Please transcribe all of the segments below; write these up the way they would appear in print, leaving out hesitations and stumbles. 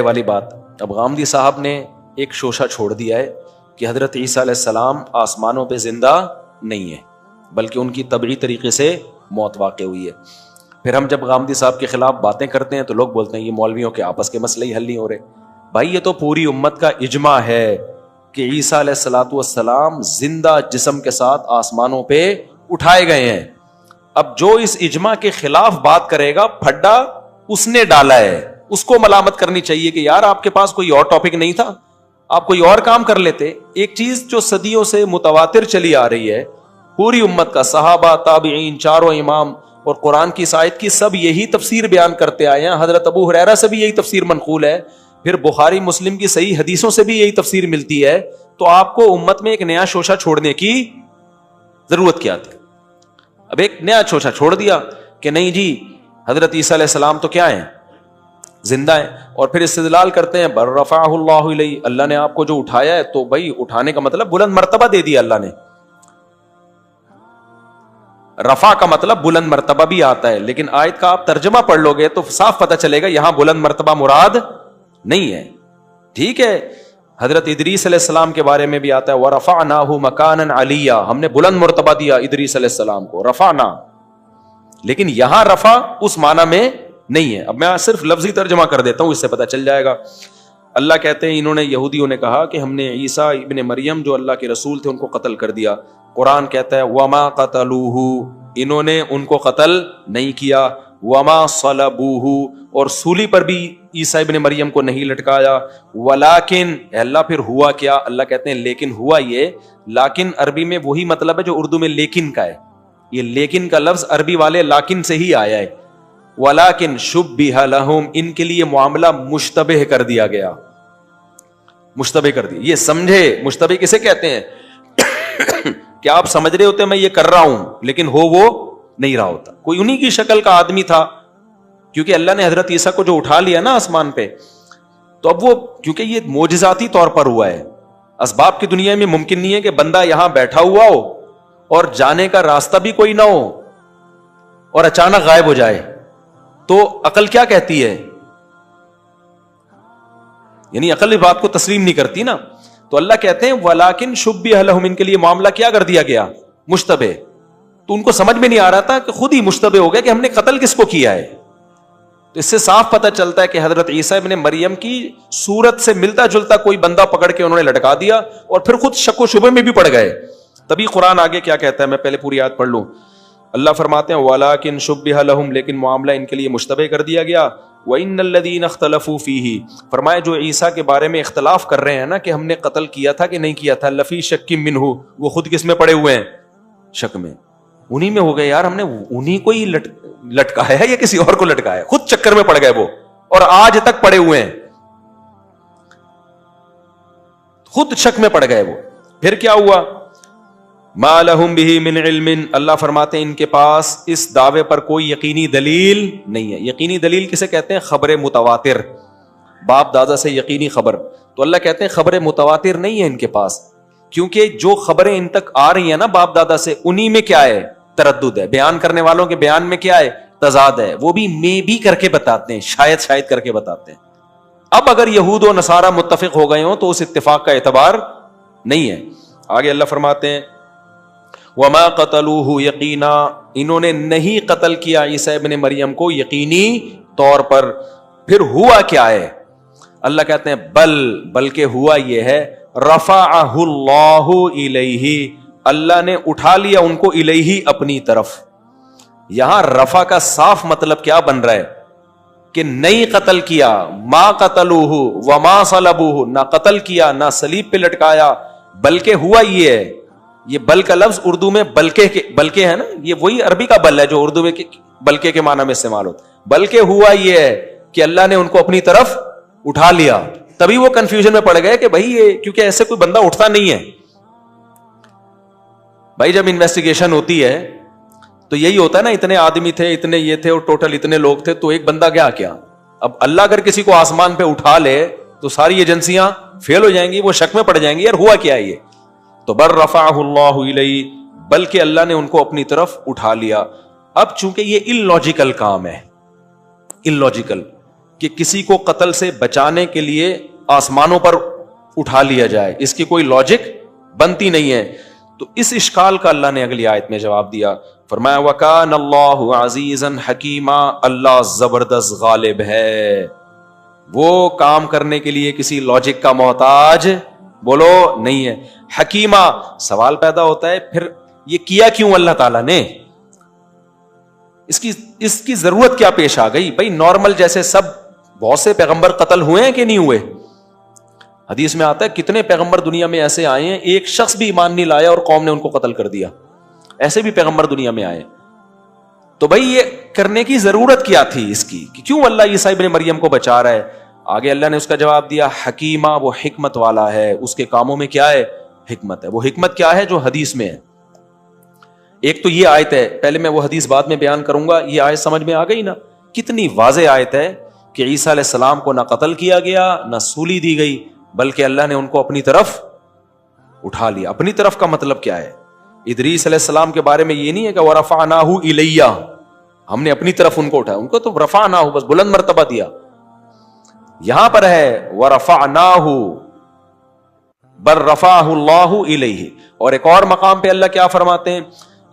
والی بات. اب غامدی صاحب نے ایک شوشہ چھوڑ دیا ہے کہ حضرت عیسیٰ علیہ السلام آسمانوں پہ زندہ نہیں ہے بلکہ ان کی طبعی طریقے سے موت واقع ہوئی ہے. پھر ہم جب غامدی صاحب کے خلاف باتیں کرتے ہیں تو لوگ بولتے ہیں یہ مولویوں کے آپس کے مسئلے ہی حل نہیں ہو رہے. بھائی یہ تو پوری امت کا اجماع ہے کہ عیسیٰ علیہ الصلوۃ والسلام زندہ جسم کے ساتھ آسمانوں پہ اٹھائے گئے ہیں. اب جو اس اجماع کے خلاف بات کرے گا پھڈا اس نے ڈالا ہے, اس کو ملامت کرنی چاہیے کہ یار آپ کے پاس کوئی اور ٹاپک نہیں تھا, آپ کوئی اور کام کر لیتے. ایک چیز جو صدیوں سے متواتر چلی آ رہی ہے, پوری امت کا صحابہ تابعین چاروں امام اور قرآن کی اس آیت کی سب یہی تفسیر بیان کرتے آئے ہیں. حضرت ابو ہریرہ سے بھی یہی تفسیر منقول ہے, پھر بخاری مسلم کی صحیح حدیثوں سے بھی یہی تفسیر ملتی ہے. تو آپ کو امت میں ایک نیا شوشہ چھوڑنے کی ضرورت کیا تھی؟ اب ایک نیا شوشہ چھوڑ دیا کہ نہیں جی حضرت عیسیٰ علیہ السلام تو کیا ہیں, زندہ ہیں, اور پھر استدلال کرتے ہیں بر رفعہ اللہ الیہ, اللہ نے آپ کو جو اٹھایا ہے. تو بھائی اٹھانے کا مطلب بلند مرتبہ دے دیا اللہ نے. رفع کا مطلب بلند مرتبہ بھی آتا ہے, لیکن آیت کا آپ ترجمہ پڑھ لو گے تو صاف پتہ چلے گا یہاں بلند مرتبہ مراد نہیں ہے. ٹھیک ہے, حضرت ادریس علیہ السلام کے بارے میں بھی آتا ہے وَرَفَعْنَاهُ مَكَانًا عَلِيًّا, ہم نے بلند مرتبہ دیا ادریس علیہ السلام کو, رفعنا. لیکن یہاں رفع اس معنی میں نہیں ہے. اب میں صرف لفظی ترجمہ کر دیتا ہوں, اس سے پتہ چل جائے گا. اللہ کہتے ہیں انہوں نے, یہودیوں نے کہا کہ ہم نے عیسیٰ ابن مریم جو اللہ کے رسول تھے ان کو قتل کر دیا. قرآن کہتا ہے وَمَا قَتَلُوهُ, انہوں نے ان کو قتل نہیں کیا. وَمَا صَلَبُوهُ, اور سولی پر بھی عیسیٰ ابن مریم کو نہیں لٹکایا. وَلَكِن, اللہ پھر ہوا کیا؟ اللہ کہتے ہیں لیکن ہوا یہ. لیکن عربی میں وہی مطلب ہے جو اردو میں لیکن کا ہے. یہ لیکن کا لفظ عربی والے لیکن سے ہی آیا ہے. وَلَكِن شُبِّهَ لَهُمْ, ان کے لیے معاملہ مشتبہ کر دیا گیا. مشتبہ کر دیا, یہ سمجھے مشتبہ کسے کہتے ہیں کہ آپ سمجھ رہے ہوتے میں یہ کر رہا ہوں لیکن ہو وہ نہیں رہا ہوتا. کوئی انہی کی شکل کا آدمی تھا, کیونکہ اللہ نے حضرت عیسیٰ کو جو اٹھا لیا نا آسمان پہ, تو اب وہ کیونکہ یہ معجزاتی طور پر ہوا ہے, اسباب کی دنیا میں ممکن نہیں ہے کہ بندہ یہاں بیٹھا ہوا ہو اور جانے کا راستہ بھی کوئی نہ ہو اور اچانک غائب ہو جائے. تو عقل کیا کہتی ہے, یعنی عقل اس بات کو تسلیم نہیں کرتی نا. تو اللہ کہتے ہیں وَلَكِن شُبِّهَ لَهُمْ, ان کے لیے معاملہ کیا کر دیا گیا؟ مشتبہ. تو ان کو سمجھ میں نہیں آ رہا تھا کہ خود ہی مشتبہ ہو گیا کہ ہم نے قتل کس کو کیا ہے. تو اس سے صاف پتہ چلتا ہے کہ حضرت عیسیٰ ابن مریم کی صورت سے ملتا جلتا کوئی بندہ پکڑ کے انہوں نے لٹکا دیا اور پھر خود شک و شبہ میں بھی پڑ گئے. تبھی قرآن آگے کیا کہتا ہے, میں پہلے پوری آیت پڑھ لوں. اللہ فرماتے ہیں وَلَكِن شُبِّهَ لَهُمْ, لیکن معاملہ ان کے لیے مشتبہ کر دیا گیا. وَإِنَّ الَّذِينَ اخْتَلَفُوا فِيهِ, فرمایا جو عیسیٰ کے بارے میں اختلاف کر رہے ہیں نا کہ ہم نے قتل کیا تھا کہ نہیں کیا تھا, لفی شک منہ, وہ خود کس میں پڑے ہوئے ہیں؟ شک میں. انہی میں ہو گئے یار, ہم نے انہی کو ہی لٹکایا ہے یا کسی اور کو لٹکایا ہے, خود چکر میں پڑ گئے وہ, اور آج تک پڑے ہوئے ہیں, خود شک میں پڑ گئے وہ. پھر کیا ہوا؟ ما لہم بہ من علم, اللہ فرماتے ہیں ان کے پاس اس دعوے پر کوئی یقینی دلیل نہیں ہے. یقینی دلیل کسے کہتے ہیں؟ خبر متواتر, باپ دادا سے یقینی خبر. تو اللہ کہتے ہیں خبر متواتر نہیں ہے ان کے پاس, کیونکہ جو خبریں ان تک آ رہی ہیں نا باپ دادا سے, انہی میں کیا ہے؟ تردد ہے. بیان کرنے والوں کے بیان میں کیا ہے؟ تضاد ہے. وہ بھی میں بھی کر کے بتاتے ہیں, شاید کر کے بتاتے ہیں. اب اگر یہود و نصارہ متفق ہو گئے ہوں تو اس اتفاق کا اعتبار نہیں ہے. آگے اللہ فرماتے ہیں وَمَا قَتَلُوهُ يَقِينًا, انہوں نے نہیں قتل کیا عیسیٰ ابن مریم کو یقینی طور پر. پھر ہوا کیا ہے؟ اللہ کہتے ہیں بلکہ ہوا یہ ہے رفعہ اللہ الیہ, اللہ نے اٹھا لیا ان کو الیہ, اپنی طرف. یہاں رفع کا صاف مطلب کیا بن رہا ہے کہ نہیں قتل کیا. ما قتلوہ وما صلبوہ, نہ قتل کیا نہ صلیب پہ لٹکایا, بلکہ ہوا یہ ہے. یہ بل کا لفظ اردو میں بلکہ ہے نا, یہ وہی عربی کا بل ہے جو اردو میں بلکہ کے معنی میں استعمال ہوتا. بلکہ ہوا یہ ہے کہ اللہ نے ان کو اپنی طرف اٹھا لیا. تبھی وہ کنفیوژن میں پڑ گئے کہ بھائی یہ, کیونکہ ایسے کوئی بندہ اٹھتا نہیں ہے. بھائی جب انویسٹیگیشن ہوتی ہے تو یہی ہوتا ہے نا, اتنے آدمی تھے, اتنے یہ تھے, اور ٹوٹل اتنے لوگ تھے, تو ایک بندہ کیا. اب اللہ اگر کسی کو آسمان پہ اٹھا لے تو ساری ایجنسیاں فیل ہو جائیں گی, وہ شک میں پڑ جائیں گی یار ہوا کیا ہے یہ. تو بر رفعہ اللہ الیہ, بلکہ اللہ نے ان کو اپنی طرف اٹھا لیا. اب چونکہ یہ ان لاجیکل کام ہے, ان لاجیکل کہ کسی کو قتل سے بچانے کے لیے آسمانوں پر اٹھا لیا جائے، اس کی کوئی لاجک بنتی نہیں ہے. تو اس اشکال کا اللہ نے اگلی آیت میں جواب دیا، فرمایا وَكَانَ اللَّهُ عَزِيزًا حَكِيمًا، اللہ زبردست غالب ہے، وہ کام کرنے کے لیے کسی لاجک کا محتاج بولو نہیں ہے. حکیمہ، سوال پیدا ہوتا ہے پھر یہ کیا کیوں اللہ تعالیٰ نے، اس کی ضرورت کیا پیش آ گئی؟ بھائی نارمل جیسے سب بہت سے پیغمبر قتل ہوئے ہیں کہ نہیں ہوئے؟ حدیث میں آتا ہے کتنے پیغمبر دنیا میں ایسے آئے ہیں ایک شخص بھی ایمان نہیں لایا اور قوم نے ان کو قتل کر دیا، ایسے بھی پیغمبر دنیا میں آئے. تو بھائی یہ کرنے کی ضرورت کیا تھی اس کی کہ کیوں اللہ عیسیٰ ابن مریم کو بچا رہا ہے؟ آگے اللہ نے اس کا جواب دیا، حکیمہ، وہ حکمت والا ہے، اس کے کاموں میں کیا ہے؟ حکمت ہے. وہ حکمت کیا ہے؟ جو حدیث میں ہے. ایک تو یہ آیت ہے، پہلے میں وہ حدیث بعد میں بیان کروں گا. یہ آیت سمجھ میں آ گئی نا؟ کتنی واضح آیت ہے کہ عیسیٰ علیہ السلام کو نہ قتل کیا گیا نہ سولی دی گئی، بلکہ اللہ نے ان کو اپنی طرف اٹھا لیا. اپنی طرف کا مطلب کیا ہے؟ ادریس علیہ السلام کے بارے میں یہ نہیں ہے کہ وَرَفَعْنَاهُ إِلَيَّ، ہم نے اپنی طرف ان کو اٹھایا، ان کو تو رفعناہ بس بلند مرتبہ دیا. یہاں پر ہے وَرَفَعْنَاهُ بَلْ رَفَعَهُ اللَّهُ إِلَيْهِ. اور ایک اور مقام پہ اللہ کیا فرماتے ہیں؟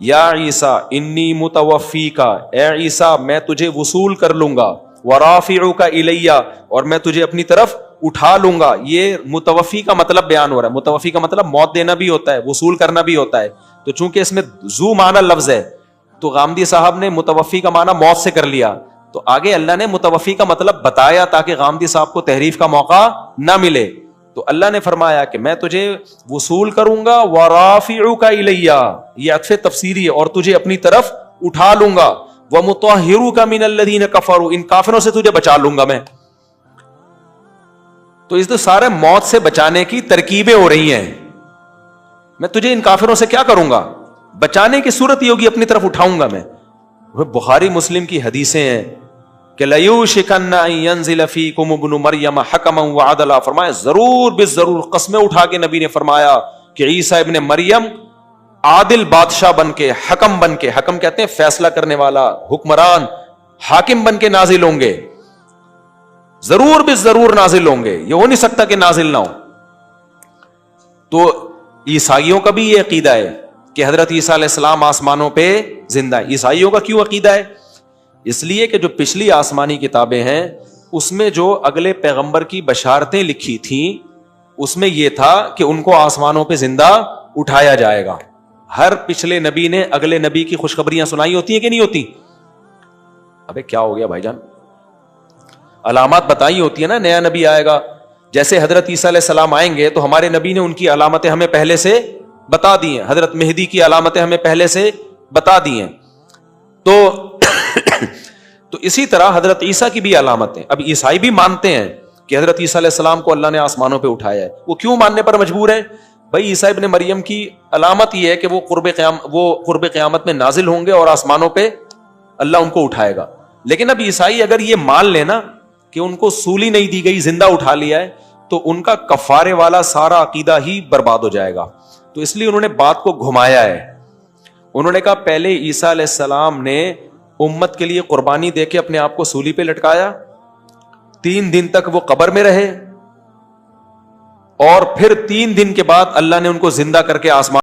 یا عیسیٰ انی متوفیکا، اے عیسیٰ میں تجھے وصول کر لوں گا، ورافعک الی، اور میں تجھے اپنی طرف اٹھا لوں گا. یہ متوفی کا مطلب بیان ہو رہا ہے. متوفی کا مطلب موت دینا بھی ہوتا ہے، وصول کرنا بھی ہوتا ہے. تو چونکہ اس میں ذو معنی لفظ ہے تو غامدی صاحب نے متوفی کا معنی موت سے کر لیا. تو آگے اللہ نے متوفی کا مطلب بتایا تاکہ غامدی صاحب کو تحریف کا موقع نہ ملے. تو اللہ نے فرمایا کہ میں تجھے وصول کروں گا، ورافعک الی، یہ عطف تفسیری ہے، اور تجھے اپنی طرف اٹھا لوں گا، ومطہرک من الذین کفروا، ان کافروں سے تجھے بچا لوں گا میں. تو اس تو سارے موت سے بچانے کی ترکیبیں ہو رہی ہیں. میں تجھے ان کافروں سے کیا کروں گا؟ بچانے کی صورت یہ ہوگی اپنی طرف اٹھاؤں گا میں. وہ بخاری مسلم کی حدیثیں ہیں کہ لَيُوشِكَنَّ أَن يَنزِلَ فِيكُمُ ابْنُ مَرْيَمَ حَكَمًا وَعَدْلًا، فرمایا ضرور بالضرور قسمیں اٹھا کے نبی نے فرمایا کہ عیسیٰ ابن مریم عادل بادشاہ بن کے، حکم بن کے، حکم کہتے ہیں فیصلہ کرنے والا، حکمران، حاکم بن کے نازل ہوں گے. ضرور بالضرور نازل ہوں گے، یہ ہو نہیں سکتا کہ نازل نہ ہو. تو عیسائیوں کا بھی یہ عقیدہ ہے کہ حضرت عیسیٰ علیہ السلام آسمانوں پہ زندہ ہے. عیسائیوں کا کیوں عقیدہ ہے؟ اس لیے کہ جو پچھلی آسمانی کتابیں ہیں اس میں جو اگلے پیغمبر کی بشارتیں لکھی تھیں اس میں یہ تھا کہ ان کو آسمانوں پہ زندہ اٹھایا جائے گا. ہر پچھلے نبی نے اگلے نبی کی خوشخبریاں سنائی ہوتی ہیں کہ نہیں ہوتی؟ ابے کیا ہو گیا بھائی جان؟ علامات بتائی ہوتی ہے نا، نیا نبی آئے گا. جیسے حضرت عیسیٰ علیہ السلام آئیں گے تو ہمارے نبی نے ان کی علامتیں ہمیں پہلے سے بتا دی ہیں. حضرت مہدی کی علامتیں ہمیں پہلے سے بتا دی ہیں. تو اسی طرح حضرت عیسیٰ کی بھی علامتیں، اب عیسائی بھی مانتے ہیں کہ حضرت عیسیٰ علیہ السلام کو اللہ نے آسمانوں پہ اٹھایا ہے. وہ کیوں ماننے پر مجبور ہیں؟ بھائی عیسیٰ ابن مریم کی علامت یہ ہے کہ وہ قرب قیامت میں نازل ہوں گے اور آسمانوں پہ اللہ ان کو اٹھائے گا. لیکن اب عیسائی اگر یہ مان لینا کہ ان کو سولی نہیں دی گئی، زندہ اٹھا لیا ہے، تو ان کا کفارے والا سارا عقیدہ ہی برباد ہو جائے گا. تو اس لیے انہوں نے بات کو گھمایا ہے. انہوں نے کہا پہلے عیسیٰ علیہ السلام نے امت کے لیے قربانی دے کے اپنے آپ کو سولی پہ لٹکایا، 3 دن تک وہ قبر میں رہے، اور پھر 3 دن کے بعد اللہ نے ان کو زندہ کر کے آسمان